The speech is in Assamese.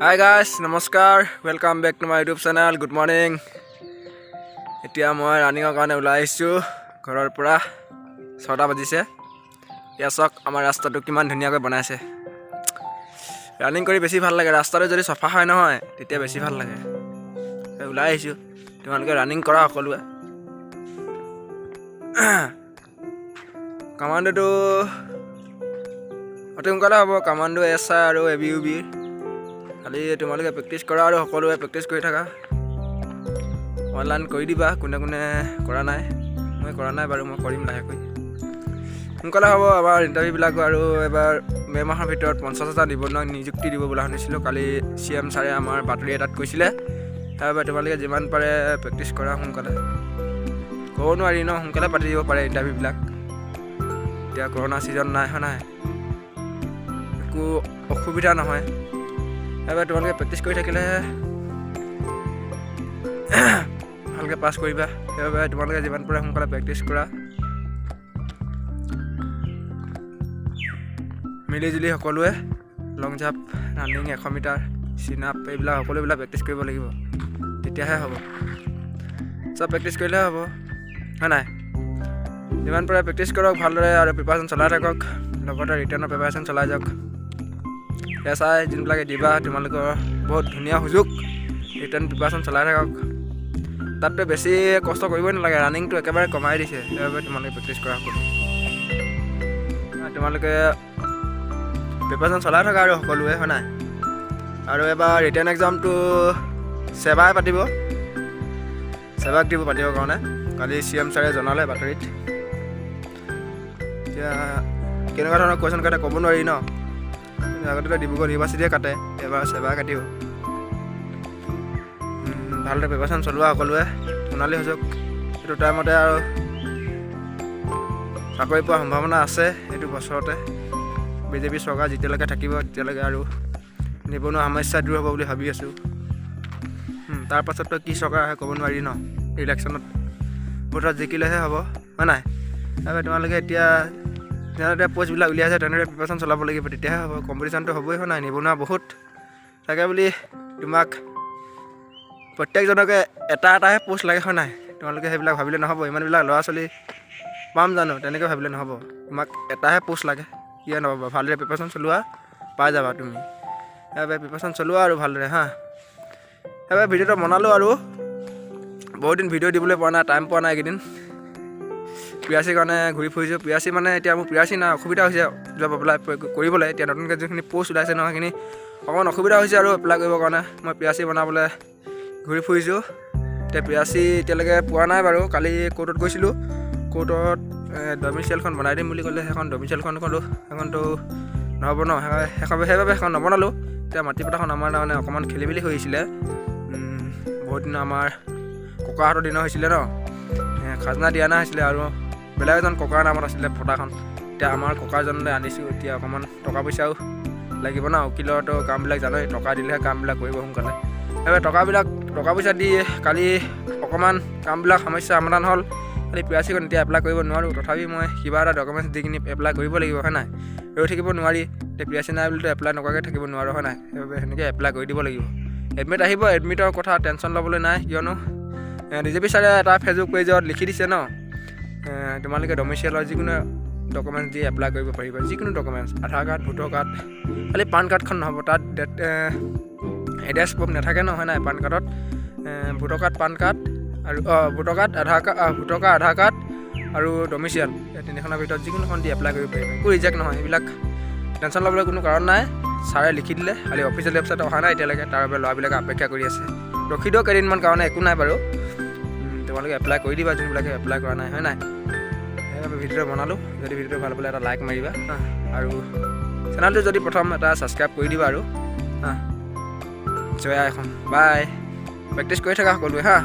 হাই গাইজ নমস্কাৰ welcome back to my YouTube channel good morning. এতিয়া মই ৰানিঙৰ কাৰণে ওলাই আহিছোঁ ঘৰৰ পৰা। 6টা বাজিছে। এতিয়া চাওক আমাৰ ৰাস্তাটো কিমান ধুনীয়াকৈ বনাইছে। ৰানিং কৰি বেছি ভাল লাগে, ৰাস্তাটো যদি চফা হয় নহয় তেতিয়া বেছি ভাল লাগে। ওলাই আহিছোঁ, তোমালোকে ৰানিং কৰা সকলোৱে। কামাণ্ডোটো অতি সোনকালে হ'ব, কামাণ্ডো SI আৰু ABUB। খালি তোমালোকে প্ৰেক্টিছ কৰা আৰু সকলোৱে প্ৰেক্টিছ কৰি থাকা। অনলাইন কৰি দিবা কোনে কোনে কৰা নাই। মই কৰা নাই বাৰু, মই কৰিম লাহেকৈ। সোনকালে হ'ব আমাৰ ইণ্টাৰভিউবিলাকো। আৰু এবাৰ মে' মাহৰ ভিতৰত 50,000 নিবনুৱা নিযুক্তি দিব বুলি শুনিছিলোঁ। কালি CM ছাৰে আমাৰ বাতৰি এটাত কৈছিলে। তাৰবাবে তোমালোকে যিমান পাৰে প্ৰেক্টিছ কৰা সোনকালে। ক'ব নোৱাৰি ন, সোনকালে পাতি দিব পাৰে ইণ্টাৰভিউবিলাক। এতিয়া কৰোণা ছিজন নাই হয় নাই, একো অসুবিধা নহয়। এবাৰ তোমালোকে প্ৰেক্টিছ কৰি থাকিলেহে ভালকৈ পাছ কৰিবা। সেইবাবে তোমালোকে যিমান পাৰে সোনকালে প্ৰেক্টিছ কৰা। মিলিজুলি সকলোৱে long jump, running 100 metre, chin up এইবিলাক সকলোবিলাক প্ৰেক্টিছ কৰিব লাগিব, তেতিয়াহে হ'ব। চব প্ৰেক্টিছ কৰিলেহে হ'ব হয় নাই। যিমান পাৰে প্ৰেক্টিছ কৰক ভালদৰে আৰু প্ৰিপাৰেশ্যন চলাই থাকক। লগতে ৰিটাৰ্ণৰ প্ৰিপাৰেশ্যন চলাই যাওক। SI যোনবিলাকে দিবা তোমালোকৰ বহুত ধুনীয়া সুযোগ। ৰিটাৰ্ণ প্ৰিপাৰেশ্যন চলাই থাকক। তাতকৈ বেছি কষ্ট কৰিবই নালাগে, ৰানিংটো একেবাৰে কমাই দিছে। সেইবাবে তোমালোকে প্ৰেক্টিছ কৰা সকলো। তোমালোকে প্ৰিপাৰেশ্যন চলাই থাকা আৰু সকলোৱে হয় নাই। আৰু এবাৰ ৰিটাৰ্ণ এক্সামটো সেৱাই পাতিব, সেৱাক দিব পাতিবৰ কাৰণে। কালি CM ছাৰে জনালে বাতৰিত। এতিয়া কেনেকুৱা ধৰণৰ কুৱেশ্যন কাটে ক'ব নোৱাৰি ন। আগতেতো ডিব্ৰুগড় ইউনিভাৰ্চিটিয়ে কাটে, এবাৰ সেৱা কাটিব। ভালদৰে প্ৰিপাৰেশ্যন চলোৱা সকলোৱে। সোণালী সুযোগ, এইটো টাইমতে আৰু চাকৰি পোৱাৰ সম্ভাৱনা আছে। এইটো বছৰতে BJP চৰকাৰ যেতিয়ালৈকে থাকিব তেতিয়ালৈকে আৰু নিবনুৱা সমস্যা দূৰ হ'ব বুলি ভাবি আছোঁ। তাৰপাছততো কি চৰকাৰ আহে ক'ব নোৱাৰি ন। ইলেকশ্যনত ভোটত জিকিলেহে হ'ব হয় নাই। তাৰবাবে তোমালোকে এতিয়া যেনেদৰে পষ্টবিলাক উলিয়াইছে তেনেদৰে প্ৰিপাৰেশ্যন চলাব লাগিব, তেতিয়াহে হ'ব। কম্পিটিশ্যনটো হ'বই হয় নাই, নিবনুৱা বহুত থাকে বুলি তোমাক প্ৰত্যেকজনকে এটাহে পষ্ট লাগে হয় নাই। তোমালোকে সেইবিলাক ভাবিলে নহ'ব। ইমানবিলাক ল'ৰা ছোৱালী পাম জানো, তেনেকৈ ভাবিলে নহ'ব। তোমাক এটাহে পষ্ট লাগে, কিয় নহ'ব। ভালদৰে প্ৰিপাৰেশ্যন চলোৱা, পাই যাবা তুমি। সেইবাবে প্ৰিপাৰেশ্যন চলোৱা আৰু ভালদৰে হা। সেইবাবে ভিডিঅ'টো বনালোঁ আৰু বহুত দিন ভিডিঅ' দিবলৈ পোৱা নাই, টাইম পোৱা নাই এইকেইদিন। পিয়াচিৰ কাৰণে ঘূৰি ফুৰিছোঁ। পিয়াচি মানে এতিয়া মোৰ পিয়াচি নাই, অসুবিধা হৈছে জব এপ্লাই কৰিবলৈ। এতিয়া নতুনকৈ যোনখিনি পষ্ট ওলাইছে নহয় সেইখিনি অকণমান অসুবিধা হৈছে আৰু এপ্লাই কৰিবৰ কাৰণে। মই পিয়াচি বনাবলৈ ঘূৰি ফুৰিছোঁ। এতিয়া পিয়াচি এতিয়ালৈকে পোৱা নাই বাৰু। কালি কোৰ্টত গৈছিলোঁ, কোৰ্টত ডমিচিয়েলখন বনাই দিম বুলি ক'লে। সেইখন ডমিচিয়েলখন ক'লোঁ সেইখনতো নহ'ব ন, সেইবাবে সেইখন নবনালোঁ। এতিয়া মাটি পথাৰখন আমাৰ তাৰমানে অকণমান খেলি মেলি হৈছিলে। বহুত দিন আমাৰ ককাহঁতৰ দিনৰ হৈছিলে ন, খাজনা দিয়া নাই হৈছিলে আৰু বেলেগ এজন ককাৰ নামত আছিলে পথাৰখন। এতিয়া আমাৰ ককাজনলৈ আনিছোঁ। এতিয়া অকণমান টকা পইচাও লাগিব ন, উকিলৰতো কামবিলাক জানোই, টকা দিলেহে কামবিলাক কৰিব সোনকালে। সেইবাবে টকা পইচা দি কালি অকণমান কামবিলাক সমস্যা সমাধান হ'ল। খালি পিয়াচিখন এতিয়া এপ্লাই কৰিব নোৱাৰোঁ। তথাপি মই কিবা এটা ডকুমেণ্টছ দি কিনি এপ্লাই কৰিব লাগিব হয় নাই। ৰৈ থাকিব নোৱাৰি। এতিয়া পিয়াচি নাই বুলিতো এপ্লাই নকৰাকৈ থাকিব নোৱাৰোঁ হয় নাই। সেইবাবে সেনেকৈ এপ্লাই কৰি দিব লাগিব। এডমিট আহিব, এডমিটৰ কথা টেনশ্যন ল'বলৈ নাই। কিয়নো BJP ছাৰে এটা ফেচবুক পেজত লিখি দিছে ন, তোমালোকে ডমিচিয়েলৰ যিকোনো ডকুমেণ্টছ দি এপ্লাই কৰিব পাৰিবা। যিকোনো ডকুমেণ্টছ, আধাৰ কাৰ্ড, ভোটাৰ কাৰ্ড, খালি পান কাৰ্ডখন নহ'ব। তাত এড্ৰেছ প্ৰুফ নাথাকে নহয় নাই পান কাৰ্ডত। ভোটাৰ কাৰ্ড, পান কাৰ্ড আৰু ভোটাৰ কাৰ্ড, আধাৰ কাৰ্ড আৰু ডমিচিয়েল, এই তিনিখনৰ ভিতৰত যিকোনোখন দি এপ্লাই কৰিব পাৰিবা। একো ৰিজেক্ট নহয়। সেইবিলাক টেনশ্যন ল'বলৈ কোনো কাৰণ নাই। ছাৰে লিখি দিলে, খালি অফিচিয়েল ৱেবছাইট অহা নাই এতিয়ালৈকে। তাৰ বাবে ল'ৰাবিলাকে অপেক্ষা কৰি আছে। ৰখি দিয়ক কেইদিনমান কাৰণে, একো নাই বাৰু। তোমালোকে এপ্লাই কৰি দিবা যোনবিলাকে এপ্লাই কৰা নাই হয় নাই। সেইবাবে ভিডিঅ'টো বনালোঁ। যদি ভিডিঅ'টো ভাল পালে এটা লাইক মাৰিবা আৰু চেনেলটো যদি প্ৰথম এটা ছাবস্ক্ৰাইব কৰি দিবা আৰু জয়া এখন। বাই। প্ৰেক্টিছ কৰি থাকা সকলোৱে হা।